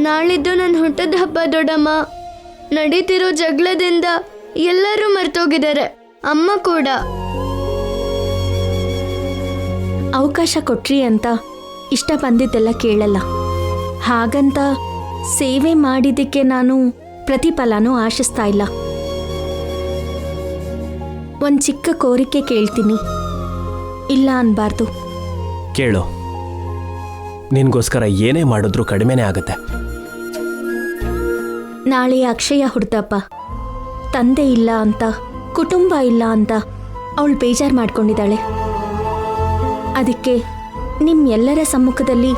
ನಾಳಿದ್ದು ನನ್ನ ಹುಟ್ಟದ ಹಬ್ಬ ದೊಡ್ಡಮ್ಮ. ನಡೀತಿರೋ ಜಗಳದಿಂದ ಎಲ್ಲರೂ ಮರ್ತೋಗಿದ್ದಾರೆ, ಅಮ್ಮ ಕೂಡ. ಅವಕಾಶ ಕೊಟ್ರಿ ಅಂತ ಇಷ್ಟ ಬಂದಿದ್ದೆಲ್ಲ ಕೇಳಲ್ಲ. ಹಾಗಂತ ಸೇವೆ ಮಾಡಿದ್ದಕ್ಕೆ ನಾನು ಪ್ರತಿಫಲನೂ ಆಶಿಸ್ತಾ ಇಲ್ಲ. ಒಂದು ಚಿಕ್ಕ ಕೋರಿಕೆ ಕೇಳ್ತೀನಿ, ಇಲ್ಲ ಅನ್ಬಾರ್ದು. ಕೇಳು, ನಿನ್ಗೋಸ್ಕರ ಏನೇ ಮಾಡಿದ್ರೂ ಕಡಿಮೆನೇ ಆಗುತ್ತೆ. ನಾಳೆ ಅಕ್ಷಯ ಹುಡ್ದಪ್ಪ. ತಂದೆ ಇಲ್ಲ ಅಂತ, ಕುಟುಂಬ ಇಲ್ಲ ಅಂತ ಅವಳು ಬೇಜಾರು ಮಾಡ್ಕೊಂಡಿದ್ದಾಳೆ. ಅದಕ್ಕೆ ನಿಮ್ಮೆಲ್ಲರ ಸಮ್ಮುಖದಲ್ಲಿ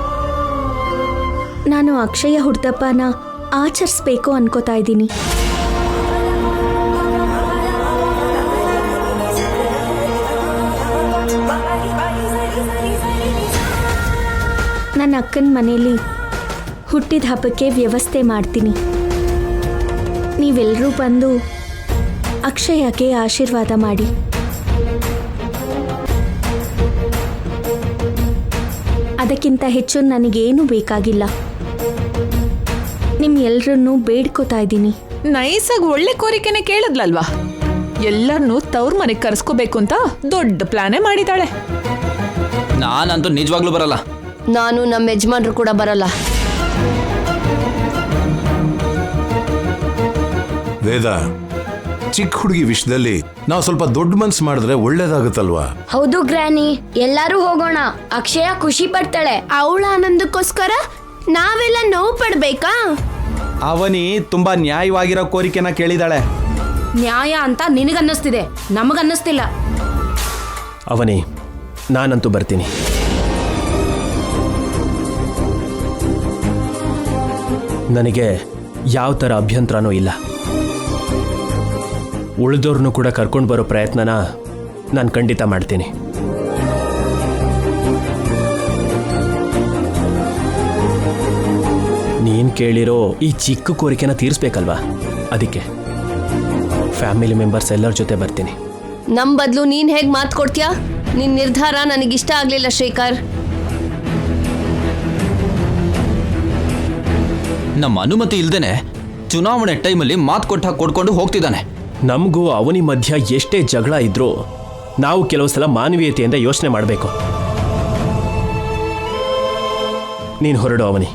ನಾನು ಅಕ್ಷಯ ಹುಡ್ದಪ್ಪನ ಆಚರಿಸ್ಬೇಕು ಅನ್ಕೋತಾ ಇದ್ದೀನಿ. ನನ್ನ ಅಕ್ಕನ ಮನೆಯಲ್ಲಿ ಹುಟ್ಟಿದ ಹಬ್ಬಕ್ಕೆ ವ್ಯವಸ್ಥೆ ಮಾಡ್ತೀನಿ. ನೀವೆಲ್ಲರೂ ಬಂದು ಅಕ್ಷಯಕ್ಕೆ ಆಶೀರ್ವಾದ ಮಾಡಿ. ಅದಕ್ಕಿಂತ ಹೆಚ್ಚು ನನಗೇನು ಬೇಕಾಗಿಲ್ಲ. ನಿಮ್ಮೆಲ್ಲರನ್ನೂ ಬೇಡ್ಕೋತಾ ಇದ್ದೀನಿ. ನೈಸಾಗಿ ಒಳ್ಳೆ ಕೋರಿಕೆನೆ ಕೇಳಿದ್ಲಲ್ವಾ? ಎಲ್ಲರನ್ನೂ ತವ್ರ ಮನೆಗೆ ಕರೆಸ್ಕೋಬೇಕು ಅಂತ ದೊಡ್ಡ ಪ್ಲಾನೇ ಮಾಡಿದಾಳೆ. ನಾನಂತೂ ನಿಜವಾಗ್ಲೂ ಬರಲ್ಲ. ನಾನು ನಮ್ಮ ಯಜಮಾನ್ರು ಕೂಡ ಬರಲ್ಲ. ವೇದ, ಚಿಕ್ಕ ಹುಡುಗಿ ವಿಷಯದಲ್ಲಿ ನಾವು ಸ್ವಲ್ಪ ದೊಡ್ಡ ಮನ್ಸು ಮಾಡಿದ್ರೆ ಒಳ್ಳೇದಾಗುತ್ತಲ್ವಾ? ಹೌದು ಗ್ರಾನಿ, ಎಲ್ಲರೂ ಹೋಗೋಣ. ಅಕ್ಷಯ ಖುಷಿ ಪಡ್ತಾಳೆ. ಅವಳ ಆನಂದಕ್ಕೋಸ್ಕರ ನಾವೆಲ್ಲ ನೋವು ಪಡ್ಬೇಕಾ? ಅವನಿ ತುಂಬಾ ನ್ಯಾಯವಾಗಿರೋ ಕೋರಿಕೆನ ಕೇಳಿದಾಳೆ. ನ್ಯಾಯ ಅಂತ ನಿನಗನ್ನಿಸ್ತಿದೆ, ನಮಗನ್ನಿಸ್ತಿಲ್ಲ. ಅವನಿ, ನಾನಂತೂ ಬರ್ತೀನಿ. ನನಗೆ ಯಾವ ಥರ ಅಭ್ಯಂತರನೂ ಇಲ್ಲ. ಉಳಿದವ್ರನ್ನೂ ಕೂಡ ಕರ್ಕೊಂಡು ಬರೋ ಪ್ರಯತ್ನನ ನಾನು ಖಂಡಿತ ಮಾಡ್ತೀನಿ. ನೀನು ಕೇಳಿರೋ ಈ ಚಿಕ್ಕ ಕೋರಿಕೆನ ತೀರಿಸ್ಬೇಕಲ್ವಾ? ಅದಕ್ಕೆ ಫ್ಯಾಮಿಲಿ ಮೆಂಬರ್ಸ್ ಎಲ್ಲರ ಜೊತೆ ಬರ್ತೀನಿ. ನಮ್ಮ ಬದಲು ನೀನು ಹೇಗೆ ಮಾತು ಕೊಡ್ತೀಯಾ? ನಿನ್ನ ನಿರ್ಧಾರ ನನಗಿಷ್ಟ ಆಗಲಿಲ್ಲ ಶ್ರೀಕರ್. ನಮ್ಮ ಅನುಮತಿ ಇಲ್ದೇನೆ ಚುನಾವಣೆ ಟೈಮಲ್ಲಿ ಮಾತು ಕೊಡ್ಕೊಂಡು ಹೋಗ್ತಿದ್ದಾನೆ. ನಮಗೂ ಅವನಿ ಮಧ್ಯ ಎಷ್ಟೇ ಜಗಳ ಇದ್ರೂ ನಾವು ಕೆಲವು ಸಲ ಮಾನವೀಯತೆಯಿಂದ ಯೋಚನೆ ಮಾಡಬೇಕು. ನೀನು ಹೊರಡು ಅವನಿ.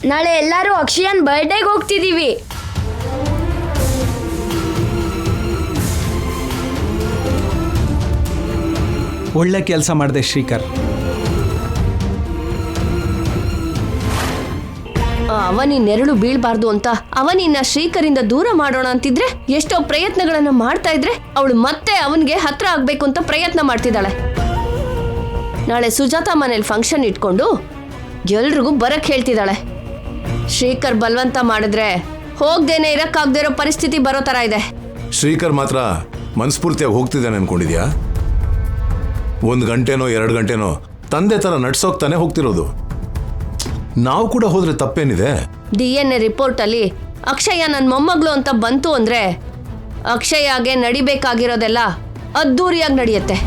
ನಾಳೆ ಎಲ್ಲರೂ ಅಕ್ಷಯನ್ ಬರ್ಡೇಗೆ ಹೋಗ್ತಿದೀವಿ. ಒಳ್ಳೆ ಕೆಲಸ ಮಾಡಿದೆ ಶ್ರೀಕರ್. ಅವನಿ ನೆರಳು ಬೀಳ್ಬಾರ್ದು ಅಂತ ಅವನಿನ್ನ ಶ್ರೀಕರಿಂದ ದೂರ ಮಾಡೋಣ ಅಂತಿದ್ರೆ ಎಷ್ಟೋ ಪ್ರಯತ್ನಗಳನ್ನ ಮಾಡ್ತಾ ಇದ್ರೆ ಅವಳು ಮತ್ತೆ ಅವನಿಗೆ ಹತ್ರ ಆಗ್ಬೇಕು ಅಂತ ಪ್ರಯತ್ನ ಮಾಡ್ತಿದ್ದಾಳೆ. ನಾಳೆ ಸುಜಾತ ಮನೇಲಿ ಫಂಕ್ಷನ್ ಇಟ್ಕೊಂಡು ಎಲ್ರಿಗೂ ಬರಕ್ ಹೇಳ್ತಿದ್ದಾಳೆ. ಶ್ರೀಕರ್ ಬಲವಂತ ಮಾಡಿದ್ರೆ ಹೋಗ್ದೇನೆ ಇರಕ್ಕಾಗದೇ ಇರೋ ಪರಿಸ್ಥಿತಿ ಬರೋ ತರ ಇದೆ. ಶ್ರೀಕರ್ ಮಾತ್ರ ಮನಸ್ಫೂರ್ತಿಯಾಗಿ ಹೋಗ್ತಿದ್ದಾನೆ ಅನ್ಕೊಂಡಿದ್ಯಾ? 1 ಗಂಟೆನೋ 2 ಗಂಟೆನೋ ತಂದೆ ತರ ನಡ್ಸೋಗ್ತಾನೆ ಹೋಗ್ತಿರೋದು. ನಾವು ಕೂಡ ಹೋದ್ರೆ ತಪ್ಪೇನಿದೆ? DNA ರಿಪೋರ್ಟ್ ಅಲ್ಲಿ ಅಕ್ಷಯ ನನ್ನ ಮೊಮ್ಮಗಳು ಅಂತ ಬಂತು ಅಂದ್ರೆ ಅಕ್ಷಯಾಗೆ ನಡಿಬೇಕಾಗಿರೋದೆಲ್ಲ ಅದ್ದೂರಿಯಾಗಿ ನಡೆಯುತ್ತೆ.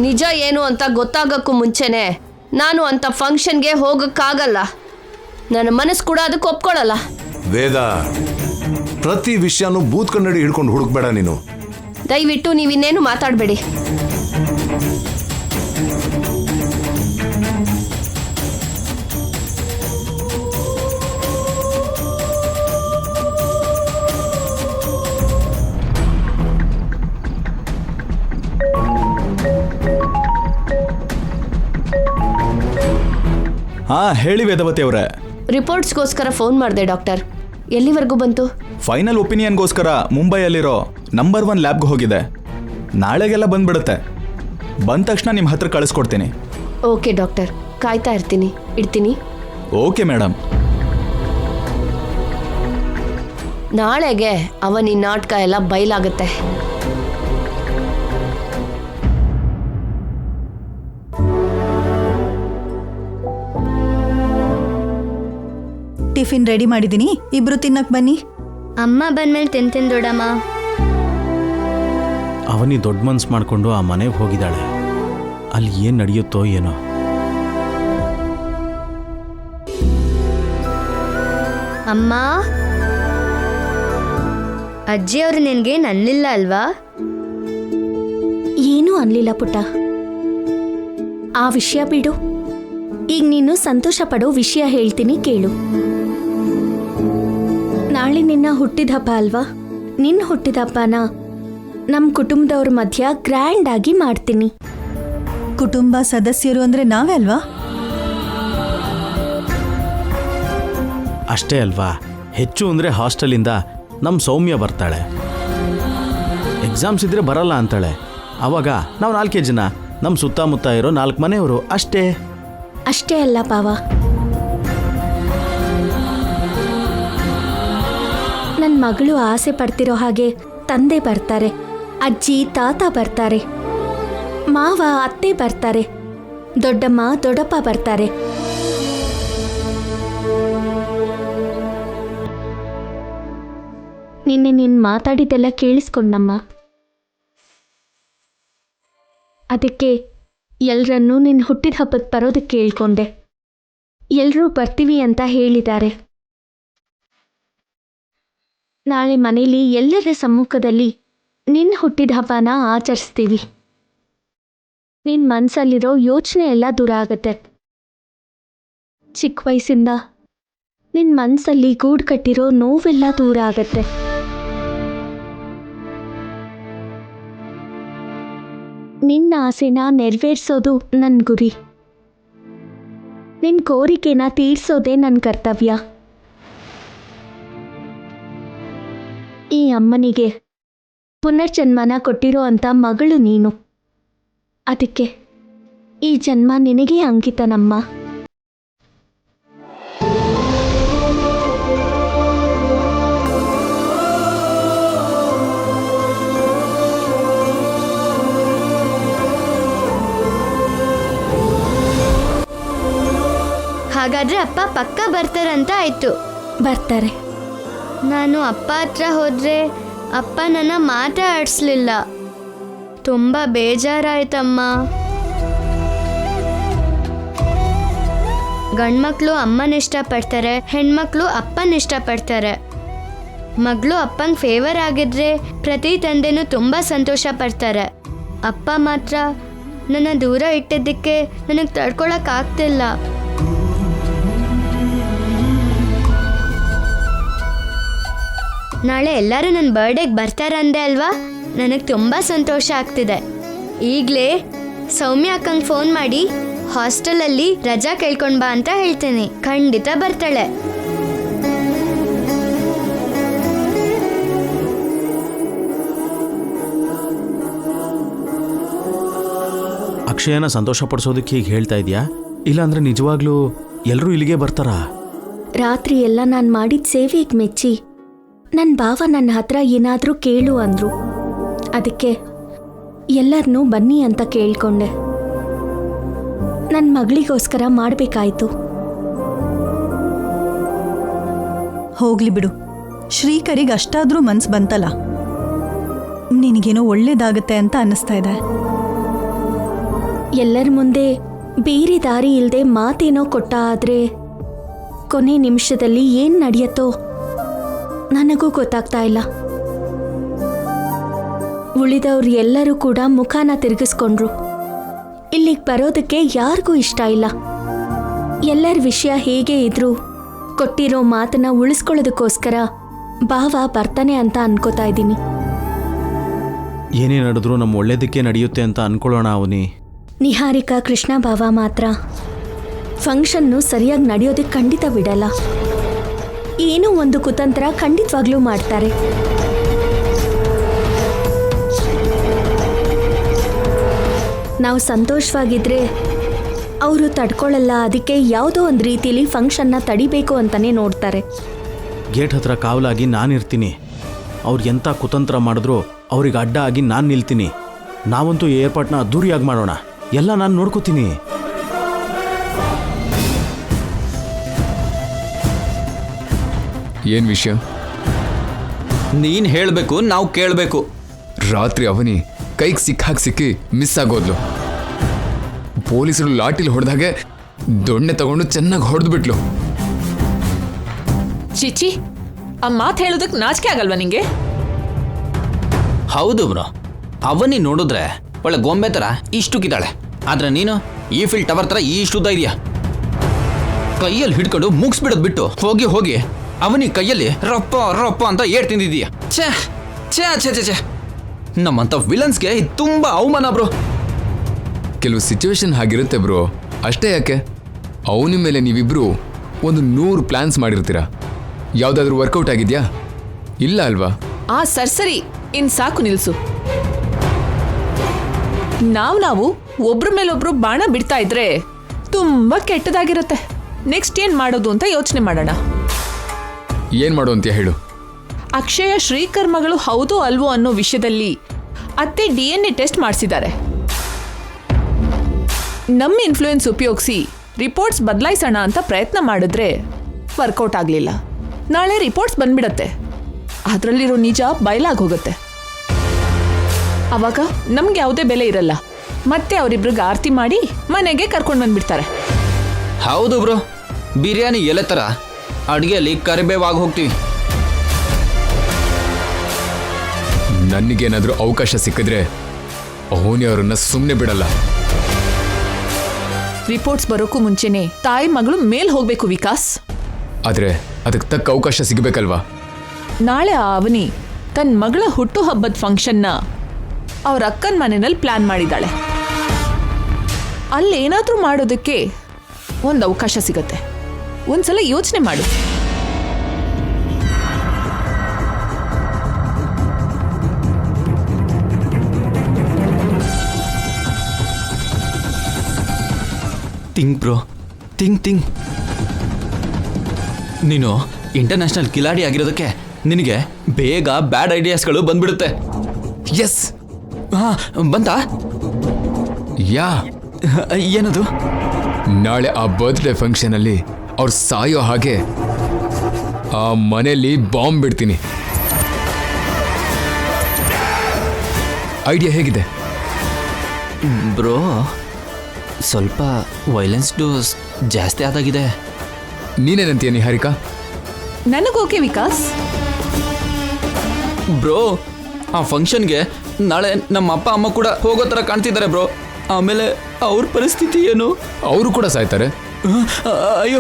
ನಿಜ ಏನು ಅಂತ ಗೊತ್ತಾಗಕ್ಕೂ ಮುಂಚೆನೆ ನಾನು ಅಂತ ಫಂಕ್ಷನ್ಗೆ ಹೋಗಕ್ಕಾಗಲ್ಲ. ನನ್ನ ಮನಸ್ಸು ಕೂಡ ಅದಕ್ಕೆ ಒಪ್ಕೊಳ್ಳಲ್ಲ. ವೇದ, ಪ್ರತಿ ವಿಷಯನೂ ಬೂತ್ ಕನ್ನಡಿ ಹಿಡ್ಕೊಂಡು ಹುಡುಕ್ಬೇಡ ನೀನು. ದಯವಿಟ್ಟು ನೀವಿನ್ನೇನು ಮಾತಾಡಬೇಡಿ. ಹೇಳಿ ವೇದವತಿ ಅವರೇ. ರಿಪೋರ್ಟ್ಸ್ಗೋಸ್ಕರ ಫೋನ್ ಮಾಡಿದೆ ಡಾಕ್ಟರ್. ಎಲ್ಲಿವರೆಗೂ ಬಂತು? ಫೈನಲ್ ಒಪಿನಿಯನ್ಗೋಸ್ಕರ ಮುಂಬೈಯಲ್ಲಿರೋ ನಂಬರ್ 1 ಲ್ಯಾಬ್ಗೆ ಹೋಗಿದೆ. ನಾಳೆಗೆಲ್ಲ ಬಂದ್ಬಿಡುತ್ತೆ. ಬಂದ ತಕ್ಷಣ ನಿಮ್ಮ ಹತ್ರ ಕಳಿಸ್ಕೊಡ್ತೀನಿ. ಓಕೆ ಡಾಕ್ಟರ್, ಕಾಯ್ತಾ ಇರ್ತೀನಿ. ಇಡ್ತೀನಿ. Okay madam. ನಾಳೆಗೆ ಅವನ ಈ ನಾಟಕ ಎಲ್ಲ ಬಯಲಾಗುತ್ತೆ. ಟಿಫಿನ್ ರೆಡಿ ಮಾಡಿದ್ದೀನಿ, ಇಬ್ರು ತಿನ್ನಕ್ ಬನ್ನಿ. ಅಮ್ಮ ಬಂದ್ಮೇಲೆ ತಿಂತೀನಿ ದೊಡ್ಡಮ್ಮ. ಅವನಿ ದೊಡ್ಡ ಮನ್ಸು ಮಾಡಿಕೊಂಡು ಆ ಮನೆಗೆ ಹೋಗಿದ್ದಾಳೆ. ಅಲ್ಲಿ ಏನು ನಡೆಯುತ್ತೋ ಏನೋ. ಅಮ್ಮ, ಅಜ್ಜಿ ಅವರು ನಿನ್ಗೇನು ಅನ್ನಲಿಲ್ಲ ಅಲ್ವಾ? ಏನೂ ಅನ್ಲಿಲ್ಲ ಪುಟ್ಟ. ಆ ವಿಷಯ ಬಿಡು. ಈಗ ನೀನು ಸಂತೋಷ ಪಡೋ ವಿಷಯ ಹೇಳ್ತೀನಿ ಕೇಳು. ನಾಳೆ ನಿನ್ನ ಹುಟ್ಟಿದ ಹಬ್ಬ ಅಲ್ವಾ? ನಿನ್ನ ಹುಟ್ಟಿದ ಹಬ್ಬನ ನಮ್ಮ ಕುಟುಂಬದವ್ರ ಮಧ್ಯ ಗ್ರ್ಯಾಂಡ್ ಆಗಿ ಮಾಡ್ತೀನಿ. ಕುಟುಂಬ ಸದಸ್ಯರು ಅಂದ್ರೆ ನಾವೇ ಅಲ್ವಾ? ಅಷ್ಟೇ ಅಲ್ವಾ, ಹೆಚ್ಚು ಅಂದರೆ ಹಾಸ್ಟೆಲಿಂದ ನಮ್ಮ ಸೌಮ್ಯ ಬರ್ತಾಳೆ. ಎಕ್ಸಾಮ್ಸ್ ಇದ್ರೆ ಬರಲ್ಲ ಅಂತಾಳೆ. ಆವಾಗ ನಾವು 4 ಜನ, ನಮ್ಮ ಸುತ್ತಮುತ್ತ ಇರೋ 4 ಮನೆಯವರು ಅಷ್ಟೇ. ಅಷ್ಟೇ ಅಲ್ಲ ಬಾವ, ನನ್ನ ಮಗಳು ಆಸೆ ಪಡ್ತಿರೋ ಹಾಗೆ ತಂದೆ ಬರ್ತಾರೆ, ಅಜ್ಜಿ ತಾತ ಬರ್ತಾರೆ, ಮಾವ ಅತ್ತೆ ಬರ್ತಾರೆ, ದೊಡ್ಡಮ್ಮ ದೊಡ್ಡಪ್ಪ ಬರ್ತಾರೆ. ನಿನ್ನೆ ನೀನು ಮಾತಾಡಿದ್ದೆಲ್ಲ ಕೇಳಿಸ್ಕೊಂಡಮ್ಮ. ಅದಕ್ಕೆ ಎಲ್ಲರನ್ನೂ ನಿನ್ನ ಹುಟ್ಟಿದ ಹಬ್ಬಕ್ಕೆ ಬರೋದಕ್ಕೆ ಕೇಳ್ಕೊಂಡೆ. ಎಲ್ಲರೂ ಬರ್ತೀವಿ ಅಂತ ಹೇಳಿದ್ದಾರೆ. ನಾಳೆ ಮನೇಲಿ ಎಲ್ಲರ ಸಮ್ಮುಖದಲ್ಲಿ ನಿನ್ನ ಹುಟ್ಟಿದ ಹಬ್ಬನ ಆಚರಿಸ್ತೀವಿ. ನಿನ್ನ ಮನಸ್ಸಲ್ಲಿರೋ ಯೋಚನೆ ಎಲ್ಲ ದೂರ ಆಗುತ್ತೆ. ಚಿಕ್ಕ ವಯಸ್ಸಿಂದ ನಿನ್ನ ಮನಸ್ಸಲ್ಲಿ ಗೂಡು ಕಟ್ಟಿರೋ ನೋವೆಲ್ಲ ದೂರ ಆಗುತ್ತೆ. ನಿನ್ನ ಆಸೆನ ನೆರವೇರಿಸೋದು ನನ್ನ ಗುರಿ. ನಿನ್ನ ಕೋರಿಕೆನ ತೀರಿಸೋದೇ ನನ್ನ ಕರ್ತವ್ಯ. ಈ ಅಮ್ಮನಿಗೆ ಪುನರ್ಜನ್ಮನ ಕೊಟ್ಟಿರೋ ಅಂಥ ಮಗಳು ನೀನು. ಅದಕ್ಕೆ ಈ ಜನ್ಮ ನಿನಗೆ ಅಂಕಿತನಮ್ಮ. ಹಾಗಾದ್ರೆ ಅಪ್ಪ ಪಕ್ಕ ಬರ್ತಾರಂತ ಆಯ್ತು. ಬರ್ತಾರೆ. ನಾನು ಅಪ್ಪ ಹತ್ರ ಹೋದ್ರೆ ಅಪ್ಪ ನನ್ನ ಮಾತೇ ಆಡಿಸ್ಲಿಲ್ಲ. ತುಂಬ ಬೇಜಾರಾಯ್ತಮ್ಮ. ಗಂಡ್ಮಕ್ಳು ಅಮ್ಮನ ಇಷ್ಟಪಡ್ತಾರೆ, ಹೆಣ್ಮಕ್ಳು ಅಪ್ಪನ ಇಷ್ಟಪಡ್ತಾರೆ. ಮಗಳು ಅಪ್ಪಂಗೆ ಫೇವರ್ ಆಗಿದ್ರೆ ಪ್ರತಿ ತಂದೆನೂ ತುಂಬ ಸಂತೋಷ ಪಡ್ತಾರೆ. ಅಪ್ಪ ಮಾತ್ರ ನನ್ನ ದೂರ ಇಟ್ಟಿದ್ದಕ್ಕೆ ನನಗೆ ತಡ್ಕೊಳಕ್ಕಾಗ್ತಿಲ್ಲ. ನಾಳೆ ಎಲ್ಲರೂ ನನ್ನ ಬರ್ಡೇಗೆ ಬರ್ತಾರಂದೆ ಅಲ್ವಾ? ನನಗೆ ತುಂಬ ಸಂತೋಷ ಆಗ್ತಿದೆ. ಈಗಲೇ ಸೌಮ್ಯ ಅಕ್ಕಂಗೆ ಫೋನ್ ಮಾಡಿ ಹಾಸ್ಟೆಲಲ್ಲಿ ರಜಾ ಕೇಳ್ಕೊಂಡು ಬಾ ಅಂತ ಹೇಳ್ತೀನಿ. ಖಂಡಿತ ಬರ್ತಾಳೆ. ಅಕ್ಷಯನ ಸಂತೋಷ ಪಡಿಸೋದಕ್ಕೆ ಹೀಗೆ ಹೇಳ್ತಾ ಇದೆಯಾ? ಇಲ್ಲಾಂದ್ರೆ ನಿಜವಾಗ್ಲೂ ಎಲ್ಲರೂ ಇಲ್ಲಿಗೆ ಬರ್ತಾರಾ? ರಾತ್ರಿ ಎಲ್ಲ ನಾನು ಮಾಡಿದ ಸೇವೆಗೆ ಮೆಚ್ಚಿ ನನ್ನ ಭಾವ ನನ್ನ ಹತ್ರ ಏನಾದರೂ ಕೇಳು ಅಂದರು. ಅದಕ್ಕೆ ಎಲ್ಲರನ್ನೂ ಬನ್ನಿ ಅಂತ ಕೇಳ್ಕೊಂಡೆ. ನನ್ನ ಮಗಳಿಗೋಸ್ಕರ ಮಾಡಬೇಕಾಯ್ತು. ಹೋಗ್ಲಿ ಬಿಡು, ಶ್ರೀಕರಿಗೆ ಅಷ್ಟಾದ್ರೂ ಮನ್ಸು ಬಂತಲ್ಲ, ನಿನಗೇನೋ ಒಳ್ಳೇದಾಗತ್ತೆ ಅಂತ ಅನ್ನಿಸ್ತಾ ಇದೆ. ಎಲ್ಲರ ಮುಂದೆ ಬೇರೆ ದಾರಿ ಇಲ್ಲದೆ ಮಾತೇನೋ ಕೊಟ್ಟ ಆದರೆ ಕೊನೆ ನಿಮಿಷದಲ್ಲಿ ಏನು ನಡೆಯತ್ತೋ ನನಗೂ ಗೊತ್ತಾಗ್ತಾ ಇಲ್ಲ. ಉಳಿದವ್ರು ಎಲ್ಲರೂ ಕೂಡ ಮುಖಾನ ತಿರುಗಿಸ್ಕೊಂಡ್ರು. ಇಲ್ಲಿಗೆ ಬರೋದಕ್ಕೆ ಯಾರಿಗೂ ಇಷ್ಟ ಇಲ್ಲ. ಎಲ್ಲರ ವಿಷಯ ಹೇಗೆ ಇದ್ರೂ ಕೊಟ್ಟಿರೋ ಮಾತನ್ನ ಉಳಿಸ್ಕೊಳ್ಳೋದಕ್ಕೋಸ್ಕರ ಭಾವ ಬರ್ತಾನೆ ಅಂತ ಅನ್ಕೋತಾ ಇದ್ದೀನಿ. ಏನೇ ನಡೆದ್ರೂ ನಮ್ಮ ಒಳ್ಳೇದಕ್ಕೆ ನಡೆಯುತ್ತೆ ಅಂತ ಅನ್ಕೊಳ್ಳೋಣ. ಅವನಿ ನಿಹಾರಿಕಾ ಕೃಷ್ಣ ಭಾವ ಮಾತ್ರ ಫಂಕ್ಷನ್ನು ಸರಿಯಾಗಿ ನಡೆಯೋದಕ್ಕೆ ಖಂಡಿತ ಬಿಡಲ್ಲ. ಏನೋ ಒಂದು ಕುತಂತ್ರ ಖಂಡಿತವಾಗ್ಲೂ ಮಾಡ್ತಾರೆ. ನಾವು ಸಂತೋಷವಾಗಿದ್ರೆ ಅವರು ತಡ್ಕೊಳ್ಳಲ್ಲ. ಅದಕ್ಕೆ ಯಾವುದೋ ಒಂದು ರೀತಿಯಲ್ಲಿ ಫಂಕ್ಷನ್ನ ತಡಿಬೇಕು ಅಂತಾನೆ ನೋಡ್ತಾರೆ. ಗೇಟ್ ಹತ್ರ ಕಾವಲಾಗಿ ನಾನಿರ್ತೀನಿ. ಅವ್ರು ಎಂಥ ಕುತಂತ್ರ ಮಾಡಿದ್ರು ಅವ್ರಿಗೆ ಅಡ್ಡ ಆಗಿ ನಾನು ನಿಲ್ತೀನಿ. ನಾವಂತೂ ಏರ್ಪಾಟ್ನ ಅದ್ದೂರಿಯಾಗಿ ಮಾಡೋಣ. ಎಲ್ಲ ನಾನು ನೋಡ್ಕೋತೀನಿ. ಏನ್ ವಿಷಯ? ನೀನ್ ಹೇಳ್ಬೇಕು, ನಾವು ಕೇಳಬೇಕು. ರಾತ್ರಿ ಅವನಿ ಕೈಗೆ ಸಿಕ್ಕಿ ಮಿಸ್ ಆಗೋದ್ಲು. ಪೊಲೀಸರು ಲಾಟಿಲ್ ಹೊಡೆದಾಗೆ ದೊಣ್ಣೆ ತಗೊಂಡು ಚೆನ್ನಾಗಿ ಹೊಡೆದ್ಬಿಟ್ಲು. ಚಿಚಿ, ಆ ಮಾತು ಹೇಳೋದಕ್ಕೆ ನಾಚಿಕೆ ಆಗಲ್ವಾ ನಿಂಗೆ? ಹೌದು ಬ್ರೋ, ಅವನಿ ನೋಡಿದ್ರೆ ಒಳ್ಳೆ ಗೊಂಬೆ ತರ ಇಷ್ಟುಕ್ಕಿದ್ದಾಳೆ. ಆದ್ರೆ ನೀನು ಈ ಫಿಲ್ ಟವರ್ ತರ ಇಷ್ಟುದ್ದ ಇದೆಯಾ. ಕೈಯಲ್ಲಿ ಹಿಡ್ಕೊಂಡು ಮುಗಿಸ್ಬಿಡೋದು ಬಿಟ್ಟು ಹೋಗಿ ಹೋಗಿ ಅವನಿ ಕೈಯಲ್ಲಿ ರಪ್ಪ ರಪ್ಪ ಅಂತ ಏಟ್ ತಿಂದಿದೀಯ. ಛೇ ಛೇ ಛೇ ಛೇ ಛೇ, ನಮ್ಮಂತ ವಿಲನ್ಸ್ಗೆ ಇದು ತುಂಬಾ ಅವಮಾನ ಬ್ರೋ. ಕೆಲವು ಸಿಚುವೇಶನ್ ಹಾಗಿರುತ್ತೆ ಬ್ರೋ, ಅಷ್ಟೇ ಯಾಕೆ? ಅವನ ಮೇಲೆ ನೀವಿಬ್ರು ಒಂದು 100 ಪ್ಲಾನ್ಸ್ ಮಾಡಿರ್ತೀರ. ಯಾವುದಾದ್ರೂ ವರ್ಕೌಟ್ ಆಗಿದ್ಯಾ? ಇಲ್ಲ ಅಲ್ವಾ? ಆ ಸರಿ ಇನ್ ಸಾಕು, ನಿಲ್ಸು. ನಾವು ಒಬ್ರ ಮೇಲೊಬ್ರು ಬಾಣ ಬಿಡ್ತಾ ಇದ್ರೆ ತುಂಬಾ ಕೆಟ್ಟದಾಗಿರುತ್ತೆ. ನೆಕ್ಸ್ಟ್ ಏನ್ ಮಾಡೋದು ಅಂತ ಯೋಚನೆ ಮಾಡೋಣ. ಏನ್ ಮಾಡು ಅಂತ್ಯ ಹೇಳು. ಅಕ್ಷಯ ಶ್ರೀಕರ್ ಮಗಳು ಹೌದೋ ಅಲ್ವೋ ಅನ್ನೋ ವಿಷಯದಲ್ಲಿ ಅತ್ತೆ DNA ಟೆಸ್ಟ್ ಮಾಡಿಸಿದ್ದಾರೆ. ನಮ್ಮ ಇನ್ಫ್ಲೂಯೆನ್ಸ್ ಉಪಯೋಗಿಸಿ ರಿಪೋರ್ಟ್ಸ್ ಬದಲಾಯಿಸೋಣ ಅಂತ ಪ್ರಯತ್ನ ಮಾಡಿದ್ರೆ ವರ್ಕೌಟ್ ಆಗಲಿಲ್ಲ. ನಾಳೆ ರಿಪೋರ್ಟ್ಸ್ ಬಂದ್ಬಿಡತ್ತೆ, ಅದರಲ್ಲಿರೋ ನಿಜ ಬಯಲಾಗಿ ಹೋಗುತ್ತೆ. ಅವಾಗ ನಮ್ಗೆ ಯಾವುದೇ ಬೆಲೆ ಇರಲ್ಲ. ಮತ್ತೆ ಅವರಿಬ್ರಿಗೆ ಆರತಿ ಮಾಡಿ ಮನೆಗೆ ಕರ್ಕೊಂಡು ಬಂದ್ಬಿಡ್ತಾರೆ. ಹೌದು ಬ್ರೋ, ಬಿರಿಯಾನಿ ಎಲೆ ತರ ಅಡುಗೆಯಲ್ಲಿ ಕರಿಬೇವಾಗಿ ಹೋಗ್ತೀವಿ. ನನಗೇನಾದ್ರೂ ಅವಕಾಶ ಸಿಕ್ಕಿದ್ರೆ ಅವನಿ ಅವರನ್ನ ಸುಮ್ಮನೆ ಬಿಡಲ್ಲ. ರಿಪೋರ್ಟ್ಸ್ ಬರೋಕ್ಕೂ ಮುಂಚೆನೆ ತಾಯಿ ಮಗಳು ಮೇಲ್ ಹೋಗ್ಬೇಕು ವಿಕಾಸ್. ಆದ್ರೆ ಅದಕ್ಕೆ ತಕ್ಕ ಅವಕಾಶ ಸಿಗಬೇಕಲ್ವಾ? ನಾಳೆ ಆ ಅವನಿ ತನ್ನ ಮಗಳ ಹುಟ್ಟುಹಬ್ಬದ ಫಂಕ್ಷನ್ನ ಅವ್ರ ಅಕ್ಕನ ಮನೆಯಲ್ಲಿ ಪ್ಲಾನ್ ಮಾಡಿದ್ದಾಳೆ. ಅಲ್ಲೇನಾದ್ರೂ ಮಾಡೋದಕ್ಕೆ ಒಂದು ಅವಕಾಶ ಸಿಗತ್ತೆ. ಒಂದ್ಸಲ ಯೋಚನೆ ಮಾಡು. Think bro, think. ನೀನು ಇಂಟರ್ನ್ಯಾಷನಲ್ ಕಿಲಾಡಿ ಆಗಿರೋದಕ್ಕೆ ನಿನಗೆ ಬೇಗ ಬ್ಯಾಡ್ ಐಡಿಯಾಸ್ಗಳು ಬಂದ್ಬಿಡುತ್ತೆ. ಎಸ್, ಹಾ ಬಂತಾ? ಯಾ, ಏನದು? ನಾಳೆ ಆ ಬರ್ತ್ಡೇ ಫಂಕ್ಷನ್ ಅಲ್ಲಿ ಅವ್ರು ಸಾಯೋ ಹಾಗೆ ಆ ಮನೆಯಲ್ಲಿ ಬಾಂಬ್ ಬಿಡ್ತೀನಿ. ಐಡಿಯಾ ಹೇಗಿದೆ ಬ್ರೋ? ಸ್ವಲ್ಪ ವೈಲೆನ್ಸ್ ಡೋಸ್ ಜಾಸ್ತಿ ಆದಾಗಿದೆ. ನೀನೇನಂತೀಯ ನಿಹಾರಿಕಾ? ನನಗೋಕೆ ವಿಕಾಸ್. ಬ್ರೋ, ಆ ಫಂಕ್ಷನ್ಗೆ ನಾಳೆ ನಮ್ಮ ಅಪ್ಪ ಅಮ್ಮ ಕೂಡ ಹೋಗೋ ಥರ ಕಾಣ್ತಿದ್ದಾರೆ ಬ್ರೋ. ಆಮೇಲೆ ಅವ್ರ ಪರಿಸ್ಥಿತಿ ಏನು? ಅವರು ಕೂಡ ಸಾಯ್ತಾರೆ. ಅಯ್ಯೋ,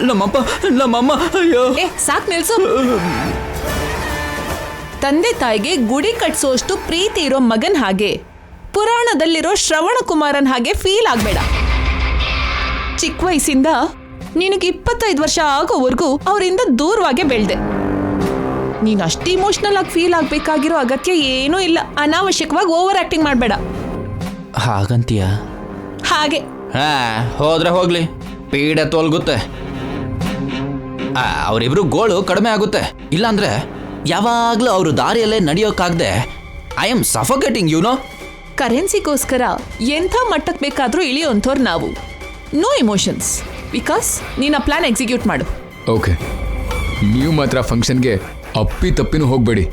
ನಮ್ಮಪ್ಪ ನಮ್ಮಮ್ಮ, ಅಯ್ಯೋ. ಸಾಕ್ ನಿಲ್ಸು. ತಂದೆ ತಾಯಿಗೆ ಗುಡಿ ಕಟ್ಸೋಷ್ಟು ಪ್ರೀತಿ ಇರೋ ಮಗನ್ ಹಾಗೆ ಪುರಾಣದಲ್ಲಿರೋ ಶ್ರವಣ ಕುಮಾರನ್ ಹಾಗೆ ಫೀಲ್ ಆಗ್ಬೇಡ. ಚಿಕ್ಕ ವಯಸ್ಸಿಂದ ನಿನಗೆ 25 ವರ್ಷ ಆಗೋವರೆಗೂ ಅವರಿಂದ ದೂರವಾಗೇ ಬೆಳ್ದೆ. ನೀನು ಅಷ್ಟು ಇಮೋಷನಲ್ ಆಗಿ ಫೀಲ್ ಆಗ್ಬೇಕಾಗಿರೋ ಅಗತ್ಯ ಏನೂ ಇಲ್ಲ. ಅನಾವಶ್ಯಕವಾಗಿ ಓವರ್ ಆಕ್ಟಿಂಗ್ ಮಾಡಬೇಡ. ಹಾಗಂತೀಯ? ಹಾಗೆ ಹೋದ್ರೆ ಹೋಗ್ಲಿ, ಪೀಡೆ ತೊಲ್ಗುತ್ತೆ. ಅವರಿಬ್ರು ಗೋಳು ಕಡಿಮೆ ಆಗುತ್ತೆ. ಇಲ್ಲಾಂದ್ರೆ ಯಾವಾಗ್ಲೂ ಅವರು ದಾರಿಯಲ್ಲೇ ನಡೆಯೋಕ್ಕಾಗದೆ ಐ ಆಮ್ ಸಫೋಕೇಟಿಂಗ್, ಯುನೋ. ಕರೆನ್ಸಿಗೋಸ್ಕರ ಎಂಥ ಮಟ್ಟಕ್ಕೆ ಬೇಕಾದರೂ ಇಳಿಯೋಂಥವ್ರು ನಾವು. No emotions. ವಿಕಾಸ್, ನೀನು ಆ ಪ್ಲಾನ್ ಎಕ್ಸಿಕ್ಯೂಟ್ ಮಾಡು. ಓಕೆ, ನೀವು ಮಾತ್ರ ಫಂಕ್ಷನ್ಗೆ ಅಪ್ಪಿ ತಪ್ಪಿನೂ ಹೋಗ್ಬೇಡಿ.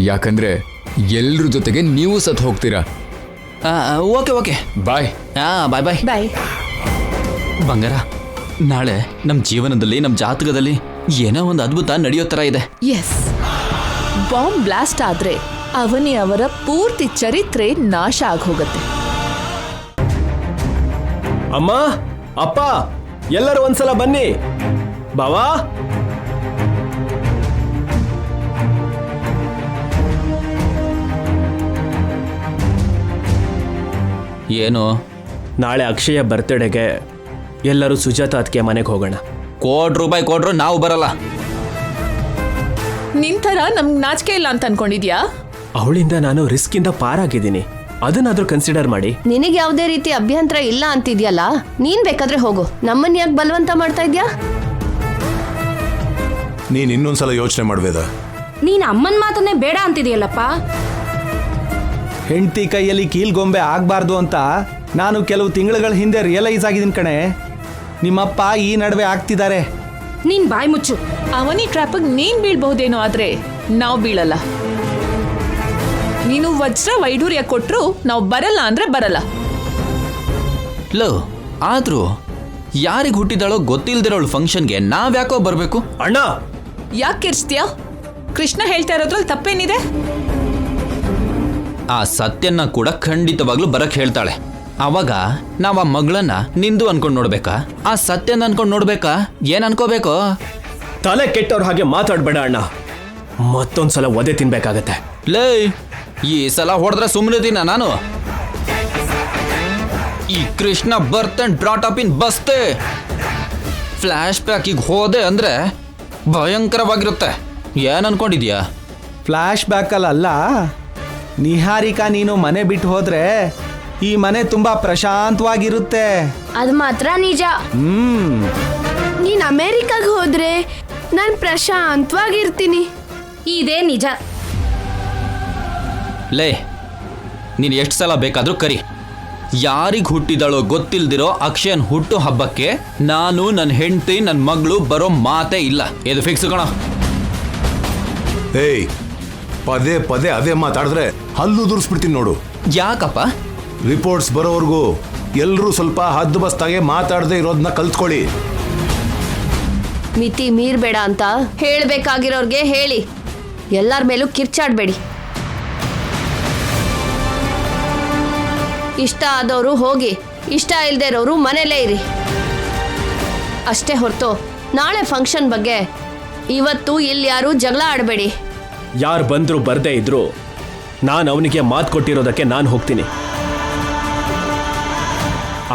ಯಾಕಂದ್ರೆ ಎಲ್ರ ಜೊತೆಗೆ ನೀವು ಸತ್ ಹೋಗ್ತೀರಾ. Okay bye. Bye bye bye. ಬಂಗಾರ, ನಾಳೆ ನಮ್ಮ ಜೀವನದಲ್ಲಿ, ನಮ್ಮ ಜಾತಕದಲ್ಲಿ ಏನೋ ಒಂದು ಅದ್ಭುತ ನಡೆಯೋ ಥರ ಇದೆ. ಎಸ್, ಬಾಂಬ್ ಬ್ಲಾಸ್ಟ್ ಆದ್ರೆ ಅವನಿ ಅವರ ಪೂರ್ತಿ ಚರಿತ್ರೆ ನಾಶ ಆಗೋಗತ್ತೆ. ಅಮ್ಮ, ಅಪ್ಪ, ಎಲ್ಲರೂ ಒಂದ್ಸಲ ಬನ್ನಿ. ಬಾವಾ, ಏನು? ನಾಳೆ ಅಕ್ಷಯ ಬರ್ತ್ಡೇಗೆ ಎಲ್ಲರೂ ಸುಜಾತ ಅದಕ್ಕೆ ಮನೆಗೆ ಹೋಗೋಣ. ₹1 ಕೊಟ್ರು ನಾವು ಬರಲ್ಲ. ನಿಂತರ ನಮ್ಗೆ ನಾಚಿಕೆ ಇಲ್ಲ ಅಂತ ಅನ್ಕೊಂಡಿದ್ಯಾ? ಅವಳಿಂದ ನಾನು ರಿಸ್ಕಿಂದ ಪಾರಾಗಿದ್ದೀನಿ, ಅದನ್ನಾದ್ರೂ ಕನ್ಸಿಡರ್ ಮಾಡಿ. ನಿನಗೆ ಯಾವುದೇ ರೀತಿ ಅಭ್ಯಂತರ ಇಲ್ಲ ಅಂತಿದ್ಯಲ್ಲ, ನೀನ್ ಬೇಕಾದ್ರೆ ಹೋಗು. ನಮ್ಮನ್ನ ಯಾಕೆ ಬಲವಂತ ಮಾಡ್ತಾ ಇದ್ಯಾ? ನೀನು ಇನ್ನೊಂದ್ಸಲ ಯೋಚನೆ ಮಾಡ್ಬೇದ. ನೀನ್ ಅಮ್ಮನ ಮಾತನ್ನೇ ಬೇಡ ಅಂತಿದೆಯಲ್ಲಪ್ಪ. ಹೆಂಡತಿ ಕೈಯಲ್ಲಿ ಕೀಲ್ಗೊಂಬೆ ಆಗಬಾರ್ದು ಅಂತ ನಾನು ಕೆಲವು ತಿಂಗಳುಗಳ ಹಿಂದೆ ರಿಯಲೈಸ್ ಆಗಿದ್ದೀನಿ ಕಣೆ. ನಿಮ್ಮಪ್ಪ ಈ ನಡುವೆ ಆಗ್ತಿದ್ದಾರೆ. ನೀನ್ ಬಾಯಿ ಮುಚ್ಚು. ಅವನಿ ಟ್ರ್ಯಾಪಿಗೆ ನೀನ್ ಬೀಳ್ಬಹುದೇನೋ, ಆದ್ರೆ ನಾವು ಬೀಳಲ್ಲ. ನೀನು ವಜ್ರ ವೈಡೂರ್ಯ ಕೊಟ್ರು ನಾವು ಬರಲ್ಲ ಅಂದ್ರೆ ಬರಲ್ಲ. ಲೋ, ಆದ್ರೂ ಯಾರಿಗೆ ಹುಟ್ಟಿದಾಳೋ ಗೊತ್ತಿಲ್ದಿರೋಳು ಫಂಕ್ಷನ್ಗೆ ನಾವ್ಯಾಕೋ ಬರಬೇಕು? ಅಣ್ಣ, ಯಾಕೆ ಕಿರ್ಚ್ತೀಯ? ಕೃಷ್ಣ ಹೇಳ್ತಾ ಇರೋದ್ರಲ್ಲಿ ತಪ್ಪೇನಿದೆ? ಆ ಸತ್ಯನ್ನ ಕೂಡ ಖಂಡಿತವಾಗ್ಲೂ ಬರಕ್ ಹೇಳ್ತಾಳೆ. ಅವಾಗ ನಾವ್ ಆ ಮಗಳನ್ನ ನಿಂದು ಅನ್ಕೊಂಡ್ ನೋಡ್ಬೇಕಾ, ಆ ಸತ್ಯನ ಅನ್ಕೊಂಡ್ ನೋಡ್ಬೇಕಾ, ಏನ್ ಅನ್ಕೋಬೇಕು? ತಲೆ ಕೆಟ್ಟವ್ರ ಹಾಗೆ ಮಾತಾಡ್ಬೇಡ ಅಣ್ಣ. ಮತ್ತೊಂದ್ಸಲ ಒದೆ ತಿನ್ಬೇಕಾಗತ್ತೆ. ಲೇ, ಈ ಸಲ ಹೊಡೆದ್ರೆ ಸುಮ್ಮನಿದ್ದೀನ ನಾನು? ಈ Krishna birth and brought up in ಬಸ್ತೆ. ಫ್ಲಾಶ್ ಬ್ಯಾಕಿಗೆ ಹೋದೆ ಅಂದ್ರೆ ಭಯಂಕರವಾಗಿರುತ್ತೆ. ಏನ್ ಅನ್ಕೊಂಡಿದ್ಯಾ? ಫ್ಲ್ಯಾಶ್ ಬ್ಯಾಕಲ್ಲ, ನಿಹಾರಿಕಾ ನೀನು ಮನೆ ಬಿಟ್ಟು ಹೋದ್ರೆ ಈ ಮನೆ ತುಂಬಾ ಪ್ರಶಾಂತವಾಗಿರುತ್ತೆ. ಅದು ಮಾತ್ರ ನಿಜ. ನೀನ್ ಅಮೆರಿಕಾಗ್ ಹೋದ್ರೆ ನಾನ್ ಪ್ರಶಾಂತವಾಗಿರ್ತೀನಿ. ಇದೇ ನಿಜ. ಲೇ, ನೀನು ಎಷ್ಟು ಸಲ ಬೇಕಾದ್ರೂ ಕರಿ. ಯಾರಿಗೆ ಹುಟ್ಟಿದಳೋ ಗೊತ್ತಿಲ್ದಿರೋ ಅಕ್ಷಯನ್ ಹುಟ್ಟು ಹಬ್ಬಕ್ಕೆ ನಾನು, ನನ್ನ ಹೆಂಡತಿ, ನನ್ನ ಮಗಳು ಬರೋ ಮಾತೇ ಇಲ್ಲ. ಇದು ಫಿಕ್ಸ್ ಕಣ. ಏಯ್, ಪದೇ ಪದೇ ಅದೇ ಮಾತಾಡಿದ್ರೆ ಹಲ್ಲು ದುರ್ಸ್ಬಿಡ್ತೀನಿ ನೋಡು. ಯಾಕಪ್ಪ? ರಿಪೋರ್ಟ್ಸ್ ಬರೋವರೆಗೂ ಎಲ್ಲರೂ ಸ್ವಲ್ಪ ಹದ್ದುಬಸ್ತಾಗೆ ಮಾತಾಡದೆ ಇರೋದನ್ನ ಕಲ್ತ್ಕೊಳ್ಳಿ. ಮಿತಿ ಮೀರ್ಬೇಡ ಅಂತ ಹೇಳ್ಬೇಕಾಗಿರೋರ್ಗೆ ಹೇಳಿ. ಎಲ್ಲರ ಮೇಲೂ ಕಿರ್ಚಾಡ್ಬೇಡಿ. ಇಷ್ಟ ಆದವರು ಹೋಗಿ, ಇಷ್ಟ ಇಲ್ದೇ ಇರೋರು ಮನೇಲೇ ಇರಿ ಅಷ್ಟೇ ಹೊರತು ನಾಳೆ ಫಂಕ್ಷನ್ ಬಗ್ಗೆ ಇವತ್ತು ಇಲ್ಲಿ ಯಾರು ಜಗಳ ಆಡಬೇಡಿ. ಯಾರು ಬಂದ್ರು ಬರ್ದೇ ಇದ್ರು ನಾನು ಅವನಿಗೆ ಮಾತು ಕೊಟ್ಟಿರೋದಕ್ಕೆ ನಾನು ಹೋಗ್ತೀನಿ.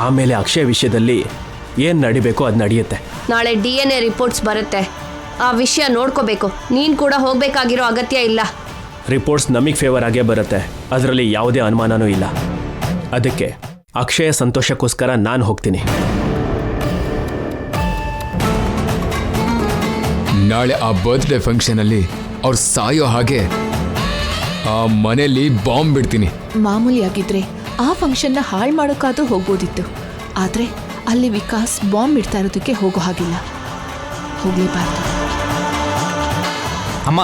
ಆಮೇಲೆ ಅಕ್ಷಯ್ ವಿಷಯದಲ್ಲಿ ಏನು ನಡಿಬೇಕೋ ಅದು ನಡೆಯುತ್ತೆ. ನಾಳೆ DNA ರಿಪೋರ್ಟ್ಸ್ ಬರುತ್ತೆ. ಆ ವಿಷಯ ನೋಡ್ಕೋಬೇಕು. ನೀನು ಕೂಡ ಹೋಗಬೇಕಾಗಿರೋ ಅಗತ್ಯ ಇಲ್ಲ. ರಿಪೋರ್ಟ್ಸ್ ನಮಗೆ ಫೇವರ್ ಆಗೇ ಬರುತ್ತೆ, ಅದರಲ್ಲಿ ಯಾವುದೇ ಅನುಮಾನನೂ ಇಲ್ಲ. ಅದಕ್ಕೆ ಅಕ್ಷಯ ಸಂತೋಷಕ್ಕೋಸ್ಕರ ನಾನು ಹೋಗ್ತೀನಿ. ನಾಳೆ ಆ ಬರ್ತ್ಡೇ ಫಂಕ್ಷನಲ್ಲಿ ಅವ್ರು ಸಾಯೋ ಹಾಗೆ ಆ ಮನೆಯಲ್ಲಿ ಬಾಂಬ್ ಬಿಡ್ತೀನಿ. ಮಾಮೂಲಿಯಾಗಿದ್ರೆ ಆ ಫಂಕ್ಷನ್ನ ಹಾಳು ಮಾಡೋಕ್ಕಾದ್ರೂ ಹೋಗ್ಬೋದಿತ್ತು. ಆದ್ರೆ ಅಲ್ಲಿ ವಿಕಾಸ್ ಬಾಂಬ್ ಇಡ್ತಾ ಇರೋದಕ್ಕೆ ಹೋಗೋ ಹಾಗಿಲ್ಲ. ಹೋಗ್ಲೇಬಾರ್ದು. ಅಮ್ಮ,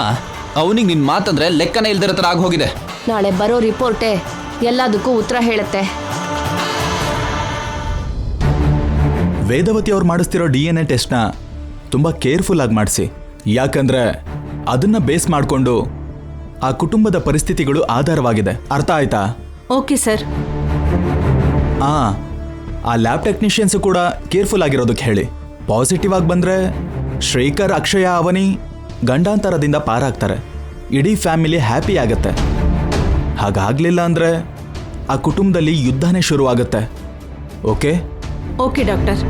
ಅವನಿಗೆ ನಿನ್ನ ಮಾತಂದ್ರೆ ಲೆಕ್ಕನೇ ಇಲ್ದಿರೋ ಥರ ಆಗಿ ಹೋಗಿದೆ. ನಾಳೆ ಬರೋ ರಿಪೋರ್ಟೇ ಎಲ್ಲದಕ್ಕೂ ಉತ್ತರ ಹೇಳುತ್ತೆ. ವೇದವತಿ ಅವ್ರು ಮಾಡಿಸ್ತಿರೋ DNA ಟೆಸ್ಟ್ನ ತುಂಬ ಕೇರ್ಫುಲ್ ಆಗಿ ಮಾಡಿಸಿ. ಯಾಕಂದ್ರೆ ಅದನ್ನ ಬೇಸ್ ಮಾಡಿಕೊಂಡು ಆ ಕುಟುಂಬದ ಪರಿಸ್ಥಿತಿಗಳು ಆಧಾರವಾಗಿದೆ. ಅರ್ಥ ಆಯ್ತಾ? Okay sir. ಆ ಲ್ಯಾಬ್ ಟೆಕ್ನಿಷಿಯನ್ಸು ಕೂಡ ಕೇರ್ಫುಲ್ ಆಗಿರೋದಕ್ಕೆ ಹೇಳಿ. ಪಾಸಿಟಿವ್ ಆಗಿ ಬಂದರೆ ಶ್ರೀಕರ್, ಅಕ್ಷಯ, ಅವನಿ ಗಂಡಾಂತರದಿಂದ ಪಾರಾಗ್ತಾರೆ. ಇಡೀ ಫ್ಯಾಮಿಲಿ ಹ್ಯಾಪಿ ಆಗುತ್ತೆ. ಹಾಗಾಗಲಿಲ್ಲ ಅಂದರೆ ಆ ಕುಟುಂಬದಲ್ಲಿ ಯುದ್ಧನೇ ಶುರುವಾಗುತ್ತೆ. ಓಕೆ? Okay doctor.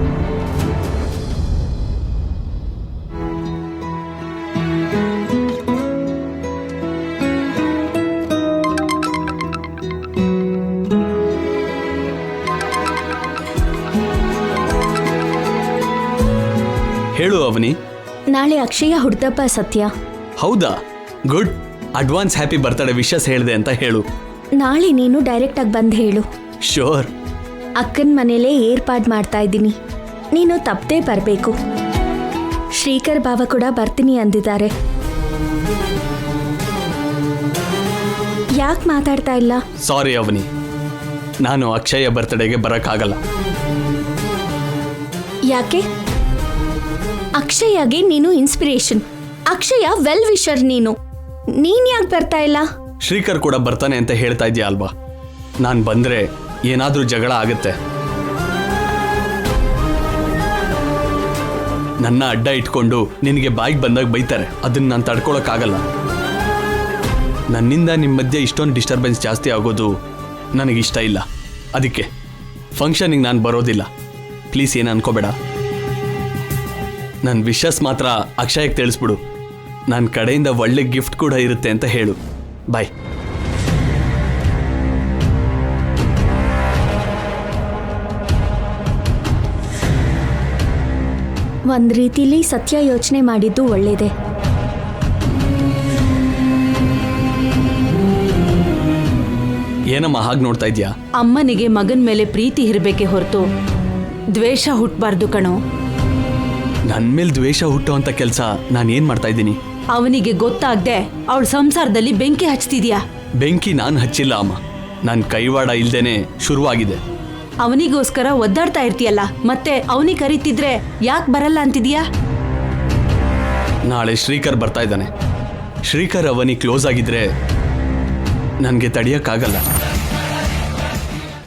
ಹೇಳು ಅವನಿ. ನಾಳೆ ಅಕ್ಷಯ ಹುಡ್ದಪ್ಪ ಸತ್ಯ. ಹೌದಾ? Good. Advance happy birthday wishes ಹೇಳಿದೆ ಅಂತ ಹೇಳು. ನಾಳೆ ನೀನು ಡೈರೆಕ್ಟ್ ಆಗಿ ಬಂದು ಹೇಳು. ಶೋರ್. ಅಕ್ಕನ ಮನೇಲೇ ಏರ್ಪಾಡು ಮಾಡ್ತಾ ಇದ್ದೀನಿ, ನೀನು ತಪ್ಪದೇ ಬರಬೇಕು. ಶ್ರೀಕರ್ ಬಾವ ಕೂಡ ಬರ್ತೀನಿ ಅಂದಿದ್ದಾರೆ. ಯಾಕೆ ಮಾತಾಡ್ತಾ ಇಲ್ಲ? ಸಾರಿ ಅವನಿ, ನಾನು ಅಕ್ಷಯ ಬರ್ತ್ಡೇಗೆ ಬರೋಕ್ಕಾಗಲ್ಲ. ಯಾಕೆ? ಅಕ್ಷಯಗೆ ನೀನು ಇನ್ಸ್ಪಿರೇಷನ್. ಅಕ್ಷಯ ವೆಲ್ ವಿಶರ್. ನೀನ್ ಯಾಕೆ ಬರ್ತಾ ಇಲ್ಲ? ಶ್ರೀಕರ್ ಕೂಡ ಬರ್ತಾನೆ ಅಂತ ಹೇಳ್ತಾ ಇದೆಯಾ ಅಲ್ವಾ? ನಾನು ಬಂದರೆ ಏನಾದರೂ ಜಗಳ ಆಗುತ್ತೆ. ನನ್ನ ಅಡ್ಡ ಇಟ್ಕೊಂಡು ನಿನಗೆ ಬಾಯಿಗೆ ಬಂದಾಗ ಬೈತಾರೆ. ಅದನ್ನು ನಾನು ತಡ್ಕೊಳಕ್ಕಾಗಲ್ಲ. ನನ್ನಿಂದ ನಿಮ್ಮ ಮಧ್ಯೆ ಇಷ್ಟೊಂದು ಡಿಸ್ಟರ್ಬೆನ್ಸ್ ಜಾಸ್ತಿ ಆಗೋದು ನನಗಿಷ್ಟ ಇಲ್ಲ. ಅದಕ್ಕೆ ಫಂಕ್ಷನಿಗೆ ನಾನು ಬರೋದಿಲ್ಲ. ಪ್ಲೀಸ್ ಏನು ಅನ್ಕೋಬೇಡ. ನನ್ನ ವಿಶಸ್ ಮಾತ್ರ ಅಕ್ಷಯಕ್ಕೆ ತಿಳಿಸ್ಬಿಡು. ನನ್ನ ಕಡೆಯಿಂದ ಒಳ್ಳೆ ಗಿಫ್ಟ್ ಕೂಡ ಇರುತ್ತೆ ಅಂತ ಹೇಳು. ಬಾಯ್. ಒಂದ್ ರೀತಿಲಿ ಸತ್ಯ ಯೋಚನೆ ಮಾಡಿದ್ದು ಒಳ್ಳೇದೆ. ಏನಮ್ಮ ಹಾಗೆ ನೋಡ್ತಾ ಇದ್ಯಾ? ಅಮ್ಮನಿಗೆ ಮಗನ ಮೇಲೆ ಪ್ರೀತಿ ಇರಬೇಕೆ ಹೊರತು ದ್ವೇಷ ಹುಟ್ಟಬಾರ್ದು ಕಣೋ. ನನ್ನ ಮೇಲೆ ದ್ವೇಷ ಹುಟ್ಟೋ ಅಂತ ಕೆಲಸ ನಾನು ಏನು ಮಾಡ್ತಾ ಇದ್ದೀನಿ? ಅವನಿಗೆ ಗೊತ್ತಾಗ್ದೆ ಅವಳ ಸಂಸಾರದಲ್ಲಿ ಬೆಂಕಿ ಹಚ್ತಿದ್ಯಾ. ಬೆಂಕಿ ನಾನು ಹಚ್ಚಿಲ್ಲ ಅಮ್ಮ, ನನ್ನ ಕೈವಾಡ ಇಲ್ದೇನೆ ಶುರುವಾಗಿದೆ. ಅವನಿಗೋಸ್ಕರ ಒದ್ದಾಡ್ತಾ ಇರ್ತೀಯಲ್ಲ, ಮತ್ತೆ ಅವನಿಗೆ ಕರೀತಿದ್ರೆ ಯಾಕೆ ಬರಲ್ಲ ಅಂತಿದ್ಯಾ? ನಾಳೆ ಶ್ರೀಕರ್ ಬರ್ತಾ ಇದ್ದಾನೆ. ಶ್ರೀಕರ್ ಅವನಿ ಕ್ಲೋಸ್ ಆಗಿದ್ರೆ ನನಗೆ ತಡೆಯೋಕ್ಕಾಗಲ್ಲ.